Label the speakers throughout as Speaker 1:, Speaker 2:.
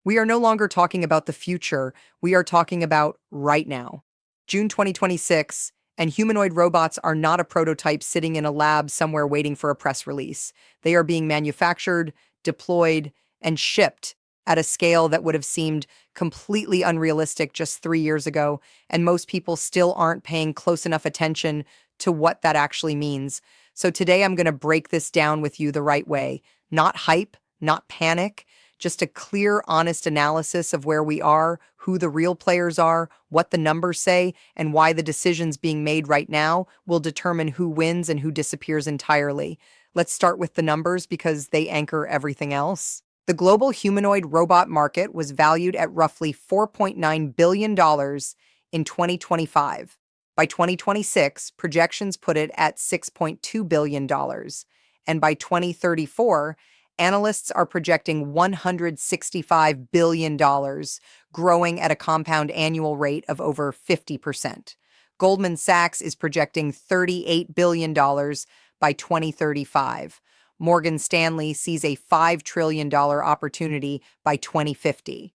Speaker 1: We are no longer talking about the future, we are talking about right now. June 2026, and humanoid robots are not a prototype sitting in a lab somewhere waiting for a press release. They are being manufactured, deployed, and shipped at a scale that would have seemed completely unrealistic just 3 years ago, and most people still aren't paying close enough attention to what that actually means. So today I'm going to break this down with you the right way. Not hype, not panic, just a clear, honest analysis of where we are, who the real players are, what the numbers say, and why the decisions being made right now will determine who wins and who disappears entirely. Let's start with the numbers because they anchor everything else. The global humanoid robot market was valued at roughly $4.9 billion in 2025. By 2026, projections put it at $6.2 billion. And by 2034, analysts are projecting $165 billion, growing at a compound annual rate of over 50%. Goldman Sachs is projecting $38 billion by 2035. Morgan Stanley sees a $5 trillion opportunity by 2050.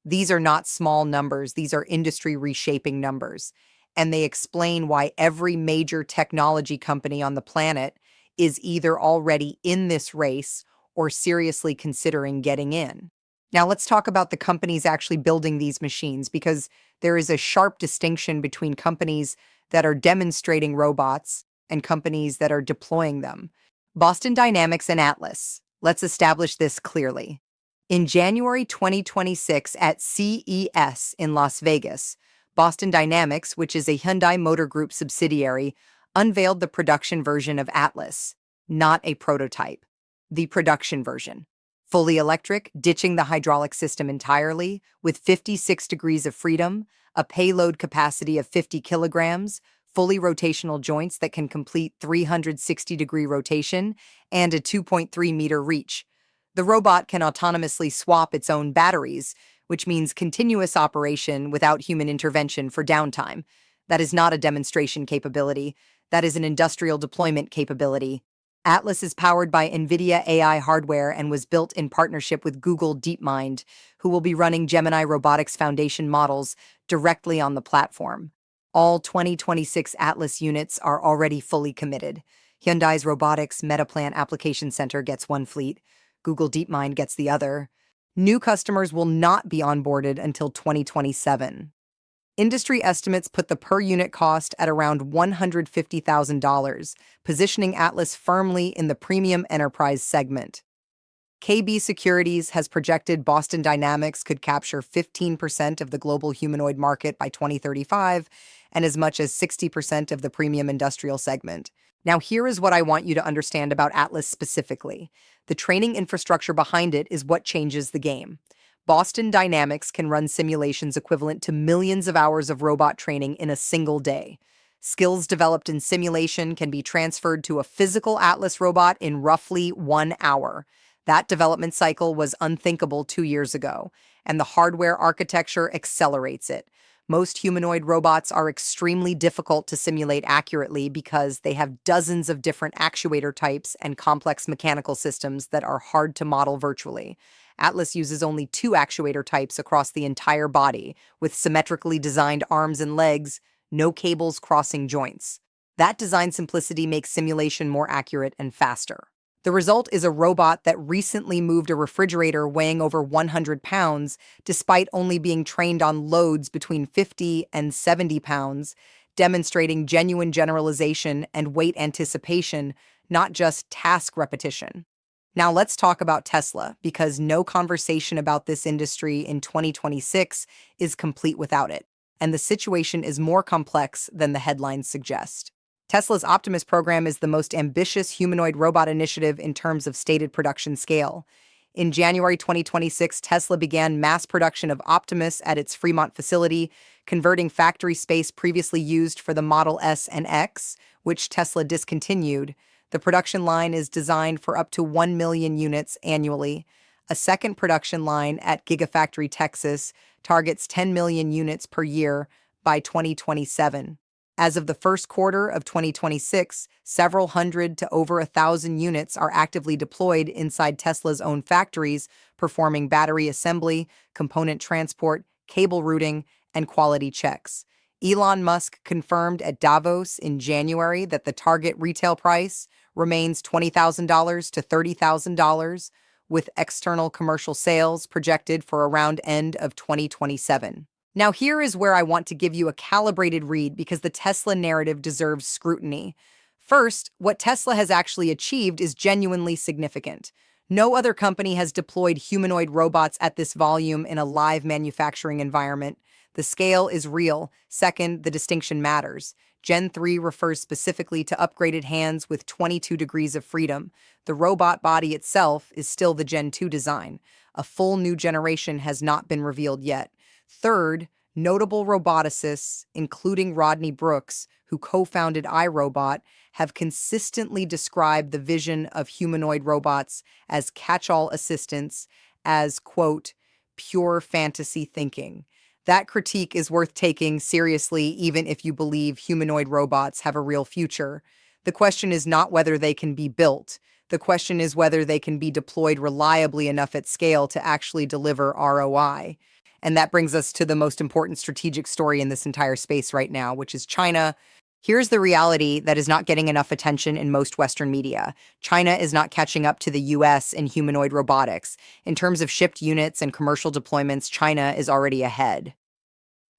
Speaker 1: These are not small numbers, these are industry reshaping numbers. And they explain why every major technology company on the planet is either already in this race or seriously considering getting in. Now, let's talk about the companies actually building these machines because there is a sharp distinction between companies that are demonstrating robots and companies that are deploying them. Boston Dynamics and Atlas. Let's establish this clearly. In January 2026 at CES in Las Vegas, Boston Dynamics, which is a Hyundai Motor Group subsidiary, unveiled the production version of Atlas, not a prototype. The production version. Fully electric, ditching the hydraulic system entirely, with 56 degrees of freedom, a payload capacity of 50 kilograms, fully rotational joints that can complete 360-degree rotation, and a 2.3-meter reach. The robot can autonomously swap its own batteries, which means continuous operation without human intervention for downtime. That is not a demonstration capability. That is an industrial deployment capability. Atlas is powered by NVIDIA AI hardware and was built in partnership with Google DeepMind, who will be running Gemini Robotics Foundation models directly on the platform. All 2026 Atlas units are already fully committed. Hyundai's Robotics Metaplant Application Center gets one fleet. Google DeepMind gets the other. New customers will not be onboarded until 2027. Industry estimates put the per-unit cost at around $150,000, positioning Atlas firmly in the premium enterprise segment. KB Securities has projected Boston Dynamics could capture 15% of the global humanoid market by 2035 and as much as 60% of the premium industrial segment. Now, here is what I want you to understand about Atlas specifically. The training infrastructure behind it is what changes the game. Boston Dynamics can run simulations equivalent to millions of hours of robot training in a single day. Skills developed in simulation can be transferred to a physical Atlas robot in roughly 1 hour. That development cycle was unthinkable 2 years ago, and the hardware architecture accelerates it. Most humanoid robots are extremely difficult to simulate accurately because they have dozens of different actuator types and complex mechanical systems that are hard to model virtually. Atlas uses only 2 actuator types across the entire body, with symmetrically designed arms and legs, no cables crossing joints. That design simplicity makes simulation more accurate and faster. The result is a robot that recently moved a refrigerator weighing over 100 pounds, despite only being trained on loads between 50 and 70 pounds, demonstrating genuine generalization and weight anticipation, not just task repetition. Now let's talk about Tesla, because no conversation about this industry in 2026 is complete without it, and the situation is more complex than the headlines suggest. Tesla's Optimus program is the most ambitious humanoid robot initiative in terms of stated production scale. In January 2026, Tesla began mass production of Optimus at its Fremont facility, converting factory space previously used for the Model S and X, which Tesla discontinued. The production line is designed for up to 1 million units annually. A second production line at Gigafactory Texas targets 10 million units per year by 2027. As of the first quarter of 2026, several hundred to over 1,000 units are actively deployed inside Tesla's own factories, performing battery assembly, component transport, cable routing, and quality checks. Elon Musk confirmed at Davos in January that the target retail price remains $20,000 to $30,000, with external commercial sales projected for around end of 2027. Now, here is where I want to give you a calibrated read because the Tesla narrative deserves scrutiny. First, what Tesla has actually achieved is genuinely significant. No other company has deployed humanoid robots at this volume in a live manufacturing environment. The scale is real. Second, the distinction matters. Gen 3 refers specifically to upgraded hands with 22 degrees of freedom. The robot body itself is still the Gen 2 design. A full new generation has not been revealed yet. Third, notable roboticists, including Rodney Brooks, who co-founded iRobot, have consistently described the vision of humanoid robots as catch-all assistants, as, quote, pure fantasy thinking. That critique is worth taking seriously, even if you believe humanoid robots have a real future. The question is not whether they can be built. The question is whether they can be deployed reliably enough at scale to actually deliver ROI. And that brings us to the most important strategic story in this entire space right now, which is China. Here's the reality that is not getting enough attention in most Western media. China is not catching up to the US in humanoid robotics. In terms of shipped units and commercial deployments, China is already ahead.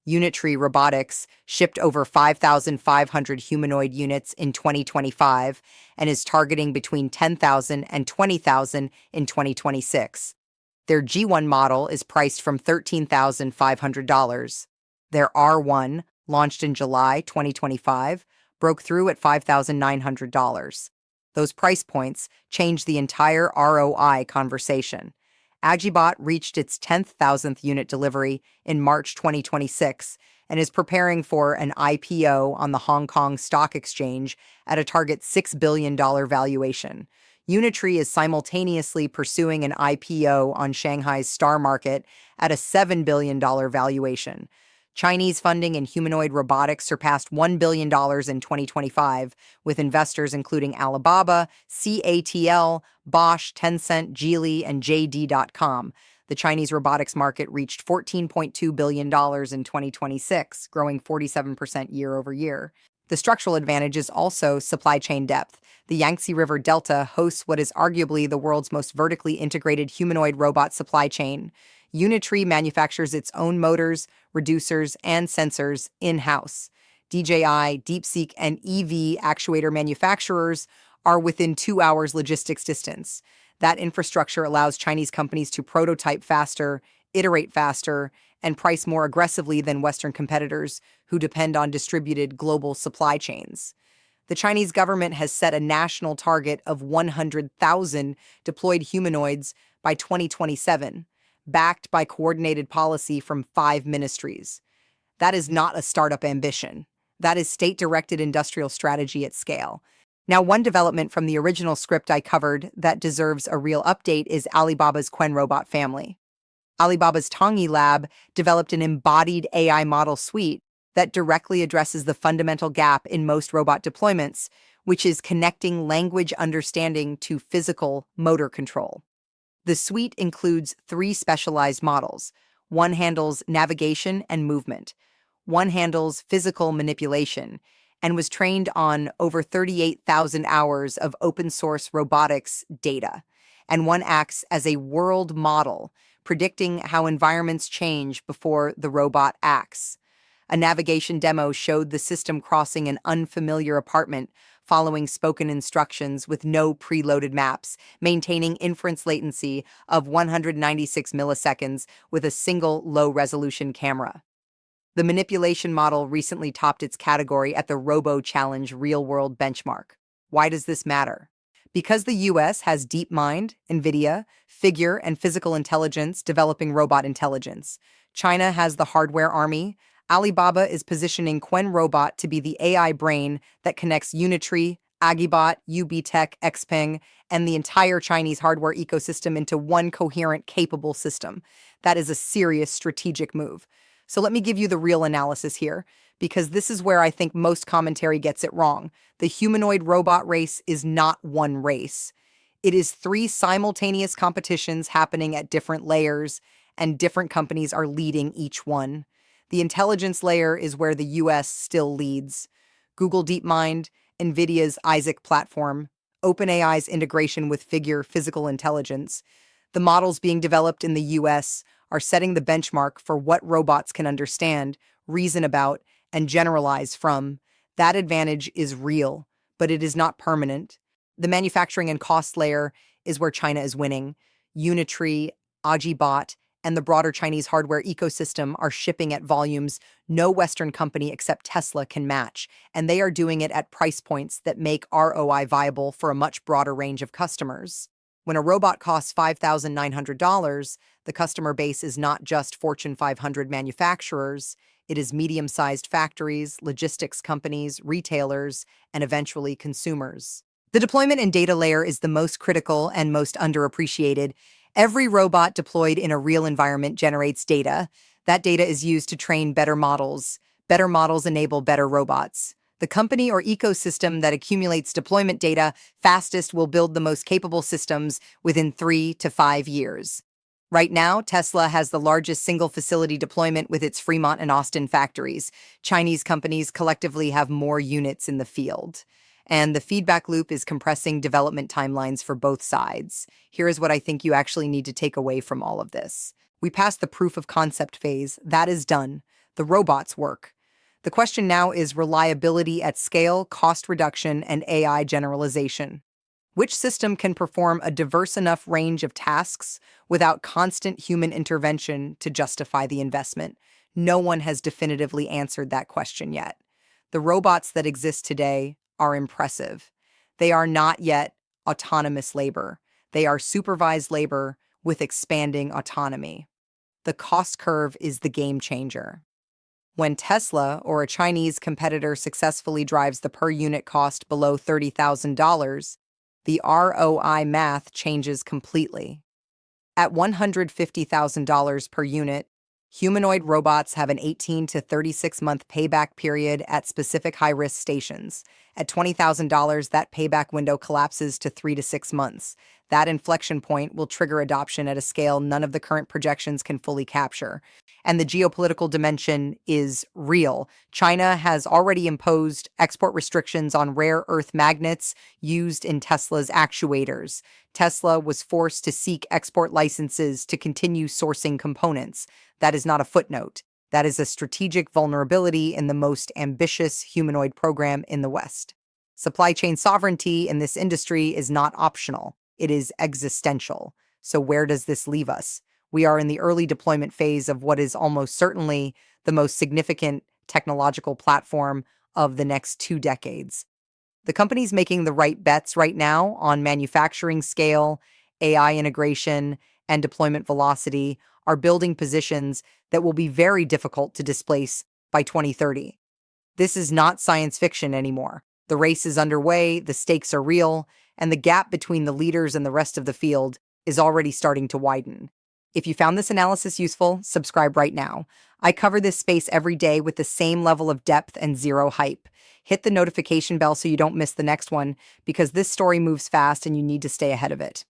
Speaker 1: Unitree Robotics shipped over 5,500 humanoid units in 2025 and is targeting between 10,000 and 20,000 in 2026. Their G1 model is priced from $13,500. Their R1, launched in July 2025, broke through at $5,900. Those price points changed the entire ROI conversation. Agibot reached its 10,000th unit delivery in March 2026 and is preparing for an IPO on the Hong Kong Stock Exchange at a target $6 billion valuation. Unitree is simultaneously pursuing an IPO on Shanghai's Star Market at a $7 billion valuation. Chinese funding in humanoid robotics surpassed $1 billion in 2025, with investors including Alibaba, CATL, Bosch, Tencent, Geely, and JD.com. The Chinese robotics market reached $14.2 billion in 2026, growing 47% year over year. The structural advantage is also supply chain depth. The Yangtze River Delta hosts what is arguably the world's most vertically integrated humanoid robot supply chain. Unitree manufactures its own motors, reducers, and sensors in-house. DJI, DeepSeek, and EV actuator manufacturers are within 2 hours logistics distance. That infrastructure allows Chinese companies to prototype faster, iterate faster, and price more aggressively than Western competitors who depend on distributed global supply chains. The Chinese government has set a national target of 100,000 deployed humanoids by 2027, backed by coordinated policy from 5 ministries. That is not a startup ambition. That is state-directed industrial strategy at scale. Now, one development from the original script I covered that deserves a real update is Alibaba's Quen robot family. Alibaba's Tongyi Lab developed an embodied AI model suite that directly addresses the fundamental gap in most robot deployments, which is connecting language understanding to physical motor control. The suite includes 3 specialized models. One handles navigation and movement. One handles physical manipulation and was trained on over 38,000 hours of open-source robotics data. And one acts as a world model, predicting how environments change before the robot acts. A navigation demo showed the system crossing an unfamiliar apartment, following spoken instructions with no preloaded maps, maintaining inference latency of 196 milliseconds with a single low-resolution camera. The manipulation model recently topped its category at the Robo Challenge real-world benchmark. Why does this matter? Because the US has DeepMind, NVIDIA, Figure, and Physical Intelligence developing robot intelligence. China has the hardware army. Alibaba is positioning Quen Robot to be the AI brain that connects Unitree, Agibot, UBTech, Xpeng, and the entire Chinese hardware ecosystem into one coherent, capable system. That is a serious strategic move. So let me give you the real analysis here. because this is where I think most commentary gets it wrong. The humanoid robot race is not one race. It is three simultaneous competitions happening at different layers, and different companies are leading each one. The intelligence layer is where the US still leads. Google DeepMind, NVIDIA's Isaac platform, OpenAI's integration with Figure physical intelligence. The models being developed in the US are setting the benchmark for what robots can understand, reason about, and generalize from. That advantage is real, but it is not permanent. The manufacturing and cost layer is where China is winning. Unitree, Ajibot, and the broader Chinese hardware ecosystem are shipping at volumes no Western company except Tesla can match, and they are doing it at price points that make ROI viable for a much broader range of customers. When a robot costs $5,900, the customer base is not just Fortune 500 manufacturers, it is medium-sized factories, logistics companies, retailers, and eventually consumers. The deployment and data layer is the most critical and most underappreciated. Every robot deployed in a real environment generates data. That data is used to train better models. Better models enable better robots. The company or ecosystem that accumulates deployment data fastest will build the most capable systems within 3 to 5 years. Right now, Tesla has the largest single facility deployment with its Fremont and Austin factories. Chinese companies collectively have more units in the field. And the feedback loop is compressing development timelines for both sides. Here is what I think you actually need to take away from all of this. We passed the proof of concept phase. That is done. The robots work. The question now is reliability at scale, cost reduction, and AI generalization. Which system can perform a diverse enough range of tasks without constant human intervention to justify the investment? No one has definitively answered that question yet. The robots that exist today are impressive. They are not yet autonomous labor. They are supervised labor with expanding autonomy. The cost curve is the game changer. When Tesla or a Chinese competitor successfully drives the per unit cost below $30,000, the ROI math changes completely. At $150,000 per unit, humanoid robots have an 18 to 36-month payback period at specific high-risk stations. At $20,000, that payback window collapses to 3 to 6 months. That inflection point will trigger adoption at a scale none of the current projections can fully capture. And the geopolitical dimension is real. China has already imposed export restrictions on rare earth magnets used in Tesla's actuators. Tesla was forced to seek export licenses to continue sourcing components. That is not a footnote. That is a strategic vulnerability in the most ambitious humanoid program in the West. Supply chain sovereignty in this industry is not optional. It is existential. So where does this leave us? We are in the early deployment phase of what is almost certainly the most significant technological platform of the next 2 decades. The companies making the right bets right now on manufacturing scale, AI integration, and deployment velocity are building positions that will be very difficult to displace by 2030. This is not science fiction anymore. The race is underway, the stakes are real, and the gap between the leaders and the rest of the field is already starting to widen. If you found this analysis useful, subscribe right now. I cover this space every day with the same level of depth and zero hype. Hit the notification bell so you don't miss the next one, because this story moves fast and you need to stay ahead of it.